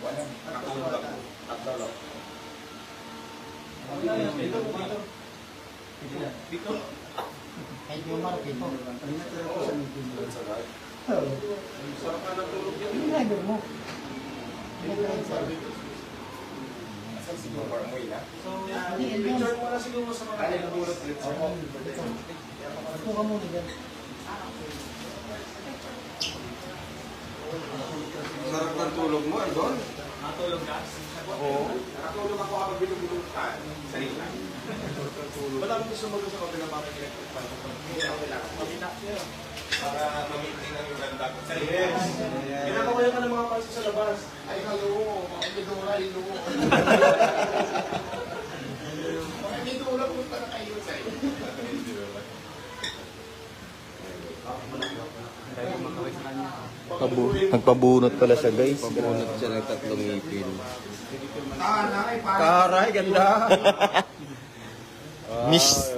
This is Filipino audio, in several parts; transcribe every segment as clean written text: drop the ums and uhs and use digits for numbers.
ko alam. Nakatulog ako. Tatlo lang. Dito. Kahit yung marapito. Sarap na natulog yan. Yung driver mo. Asan si Gomar mo na? So, return mo na siguro sa mga Kaya nagulot ulit siya. Ito ka muna dyan. Sarap ng tulog mo, Ardon. natulog ka. Oo. Nakatulog ako kapag binubulog ka. Salita. Ba't ako gusto mo sa kapila mga electric fan? Hindi ako kailangan. Mabitak siya. Para ma-maintain yung ganda ko. Yes. Kinakawayan ka ng mga fans sa labas. Ay, hello. Mga bidura, hello. Mga bidura, punta na kayo sa'yo. Nagpabunot pala siya, guys. Pabunot siya ng 3 ngipin. Taray, Karay, ganda! Miss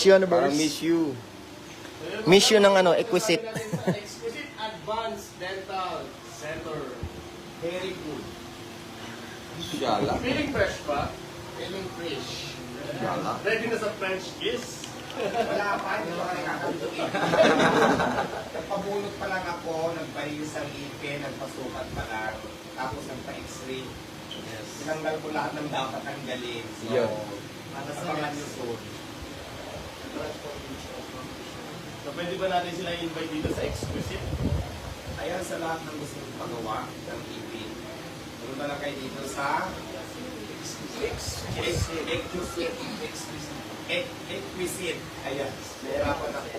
you, ano ba? Parang miss you. Miss you ng ano, exquisite. Exquisite Advanced Dental Center. Very good. Yala. Feeling fresh ba? Feeling fresh. Ready na sa French kiss? Wala pa, hindi pa nakakabituin. Nagpabunot pa lang ako, nagbayos ang ipin, nagpasukat pa lang, tapos nagpa-x-ray. Sinanggal ko lahat ng dapat tanggalin. So, Yeah. abangan nyo soon. So, pwede ba natin sila i-invite dito sa Exquisite? Ayan sa lahat ng gusto mong pagawa ng ipin. Punta na kayo dito sa Exquisite. Ayan. Nahirapan ako.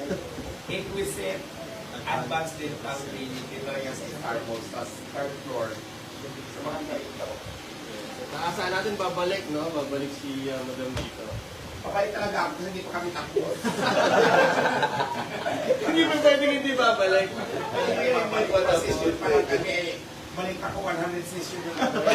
Exquisite Advanced Dental Clinic. Dito lang yan sa Starbucks. Sa third floor. Sa mga kayo. Nakasaan natin babalik, no? Babalik si Madam dito. Pabalik talaga ako kasi hindi pa kami tapos. Hindi ba pwedeng hindi babalik? Session pa lang kami. Balik ako 100 session yung gagawin.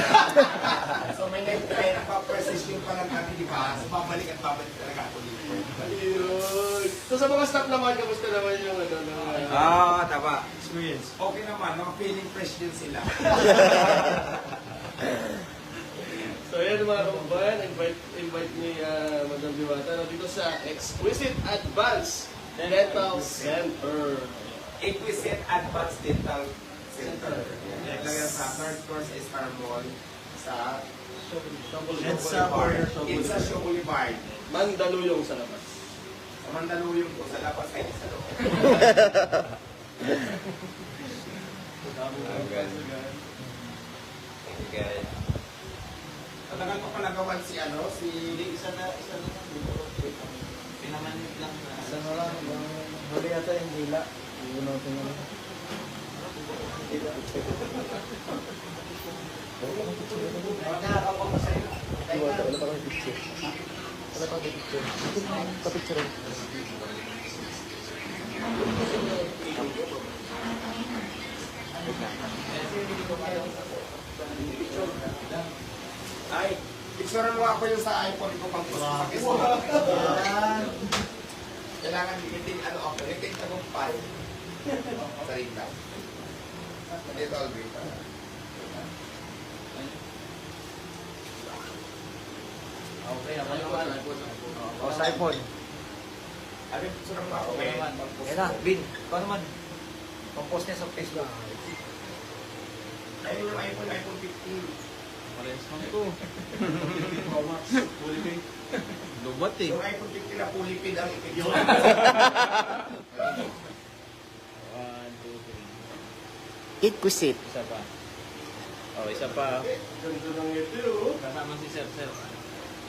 So may nag-try na pa per session pa lang kami, di ba? So babalik at babalik talaga ako dito. Ayun. So sa mga staff naman, kamusta naman yung ano? Tama. Experience? Okay naman, feeling fresh din sila. So yan mga kababayan, invite ni Madam Diwata na dito sa Exquisite Advanced Dental Center. Exquisite Advanced Dental Center. Yan lang yan sa third floor sa Star Mall sa It's a Show Boulevard. Mandaluyong sa labas. Sa Mandaluyong po, sa labas ay sa loob. Matagal ko pa nagawan si ano, si... Isa na pinamanit lang na. Isa na lang. Huli yata yung dila. Hindi natin ano. Nakakapag pa sa'yo. Wala pa kang picture. Wala pa kang picture. Pa-picture. Ay, picturean mo ako yung sa iPhone ko pang post sa Facebook. Kailangan bitin ano ako, bitin tagumpay. Sa ring lang. Ito all green. Okay, ako naman. O, sa iPhone. Ano yung picturean mo ako? Yan na, Bin. Ikaw naman. Pang-post niya sa Facebook. Ayun yung iPhone 15. Parehas lang ito. Pro Max. Fully pay. Lubat eh. Yung iPhone 15 na fully paid ang ipicture. 1, 2, 3. Exquisite. Isa pa. Oh, isa pa. Ganda ng ito. Kasama si Sir.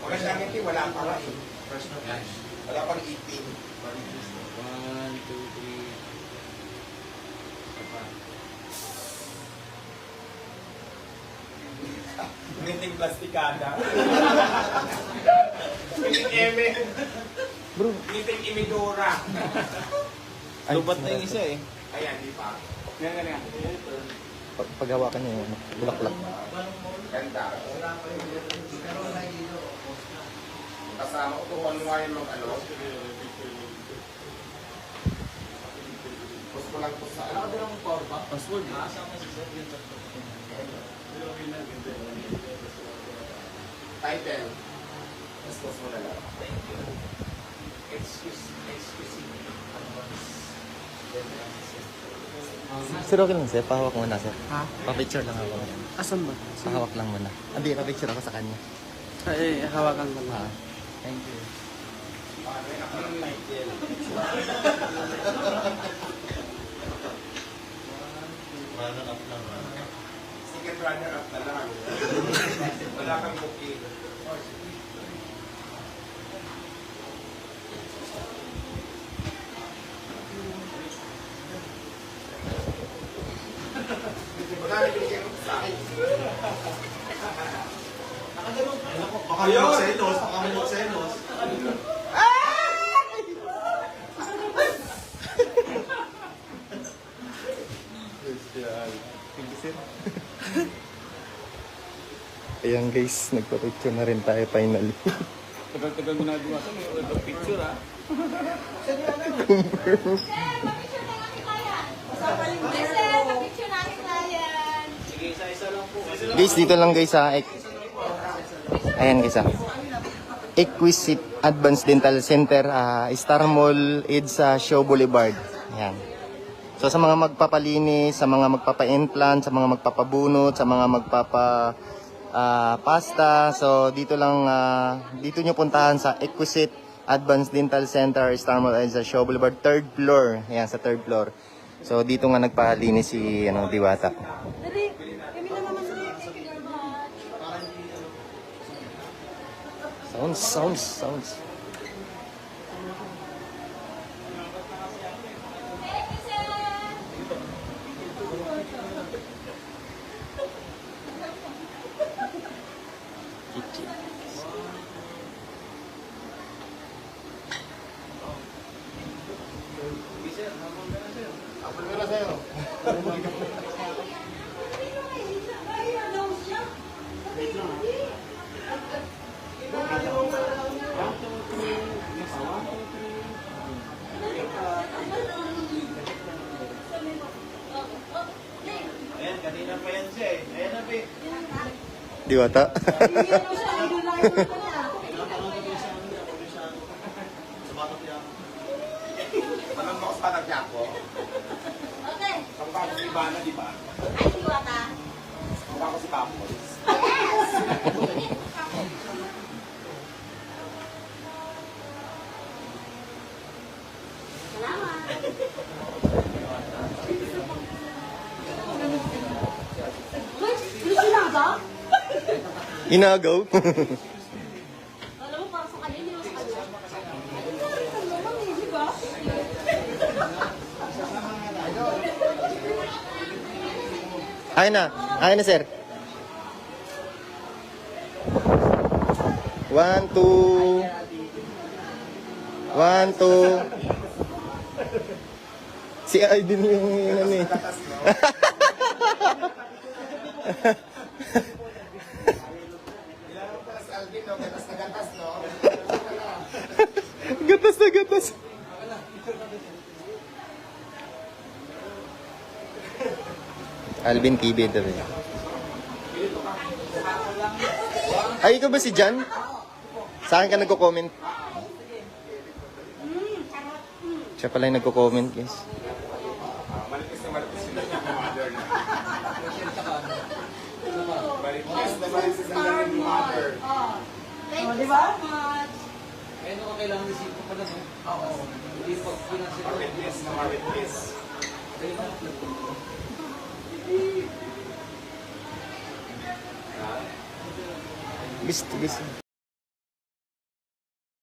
Magandang ngiti, wala pa nga eh. First na flash. Wala pang 18. 1, 2, 3. Isa pa. Ngiting plastikada. Ngiting eme. Bro, Ngiting imidora. Lubat na yung isa eh. Ayan, di pa. paghawakan niya yung bulaklak. Ganda. Kasama ko turuan mo ngayon mag ano. Post ko lang po sa ano. Password. Kasama si Sir yun. Title. Expose mo na lang. Thank you. Excuse me. Sir, okay lang sir. Pahawak muna sir. Ha? Pa-picture lang ako. Asan ba? Pahawak lang muna. Hindi, pa-picture ako sa kanya. Ay, hawakan ko Ah, thank you. Second runner-up na lang. Wala kang booking. Wala na bigyan mo sa akin. Ayan guys, nagpa-picture na rin tayo finally. Tagal-tagal mo na Diwata. May picture ah. Sir, pa-picture na lang kita yan. Sir, pa-picture na kita yan. Sige, isa-isa lang po. Guys, dito lang guys ha. Ayan guys ha. Exquisite Advanced Dental Center, Star Mall, EDSA, Show Boulevard. Ayan. So sa mga magpapalinis, sa mga magpapa-implant, sa mga magpapabunot, sa mga pasta. So dito lang, dito nyo puntahan sa Exquisite Advanced Dental Center, Star Mall, EDSA, Show Boulevard, 3rd floor. Ayan, sa 3rd floor. So dito nga nagpalinis si Diwata. Dari, kami na naman sa thank you very much. Sounds. Thank you, sir. Ayan, kanina pa yan siya eh. Ayan na, Pi. Diwata. Anong box pa nagya ko? Okay. Kamukha ko si Ivana, di ba? Ay, Diwata. Kamukha ko si Tapos. Salamat. Uy, gusto na ba? Inagaw. Alam mo, para sa kanya, hindi mo sa kanya. Ano naman eh, di ba? Ayun na sir. 1, 2. 1, 2. Si Aiden yung ano eh. Gatas, no? Ilan pala si Alvin, no? Gatas na gatas, no? Gatas na gatas. Alvin TV ito eh. Ay, ikaw ba si Jan? Sa akin ka nagko-comment. Siya pala yung nagko-comment, guys. Malipis na malipis yung mother na. Malipis na malipis ang dating mother. Oh. Thank you so much. Maripis na maripis. Gusto.